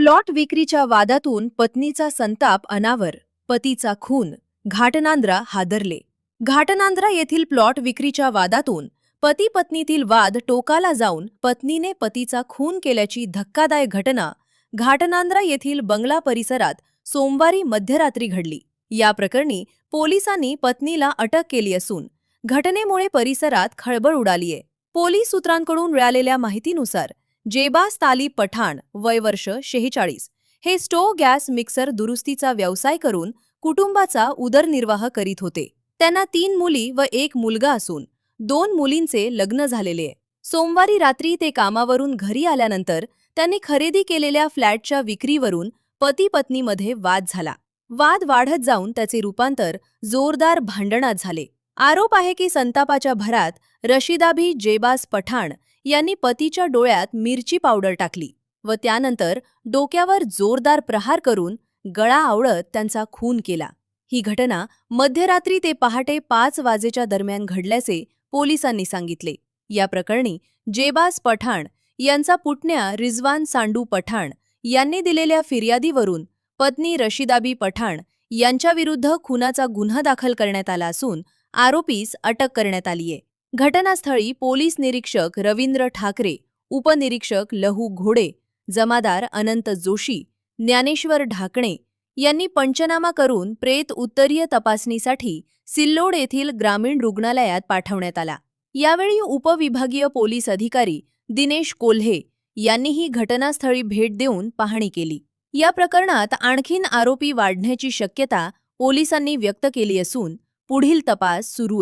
Plot विक्रीच्या वादातून पत्नीचा संताप अनावर, पतीचा खून, घाटनांद्रा हादरले. घाटनांद्रा येथील प्लॉट विक्रीच्या वादातून पती पत्नीतील वाद टोकाला जाऊन पत्नीने पतीचा खून केल्याची धक्कादायक घटना घाटनांद्रा येथील बंगला परिसरात सोमवारी मध्यरात्री घडली. या प्रकरणी पोलिसांनी पत्नीला अटक केली असून घटनेमुळे परिसरात खळबळ उडालीये. पोलीस सूत्रांकडून मिळालेल्या माहितीनुसार जेबास ताली पठाण, वय वर्ष 46, हे स्टोव गॅस मिक्सर दुरुस्तीचा व्यवसाय करून कुटुंबाचा उदरनिर्वाह करीत होते. त्यांना 3 मुली व 1 मुलगा असून 2 मुलींचे लग्न झालेले. सोमवारी रात्री ते कामावरून घरी आल्यानंतर त्यांनी खरेदी केलेल्या फ्लॅटच्या विक्रीवरून पती पत्नीमध्ये वाद झाला. वाद वाढत जाऊन त्याचे रूपांतर जोरदार भांडणात झाले. आरोप आहे की संतापाच्या भरात रशिदाबी जेबास पठाण यांनी पतीच्या डोळ्यात मिरची पावडर टाकली व त्यानंतर डोक्यावर जोरदार प्रहार करून गळा आवळत त्यांचा खून केला. ही घटना मध्यरात्री ते पहाटे 5 वाजेच्या दरम्यान घडल्याचे पोलिसांनी सांगितले. या प्रकरणी जेबास पठाण यांचा पुतण्या रिजवान सांडू पठाण यांनी दिलेल्या फिर्यादीवरून पत्नी रशिदाबी पठाण यांच्याविरुद्ध खुनाचा गुन्हा दाखल करण्यात आला असून आरोपीस अटक करण्यात आलीये. घटनास्थळी पोलीस निरीक्षक रवींद्र ठाकरे, उपनिरीक्षक लहू घोडे, जमादार अनंत जोशी, ज्ञानेश्वर ढाकणे यांनी पंचनामा करून प्रेत उत्तरीय तपासणीसाठी सिल्लोड येथील ग्रामीण रुग्णालयात पाठवण्यात आला. यावेळी उपविभागीय पोलीस अधिकारी दिनेश कोल्हे यांनीही घटनास्थळी भेट देऊन पाहणी केली. या प्रकरणात आणखीन आरोपी वाढण्याची शक्यता पोलिसांनी व्यक्त केली असून पुढील तपास सुरू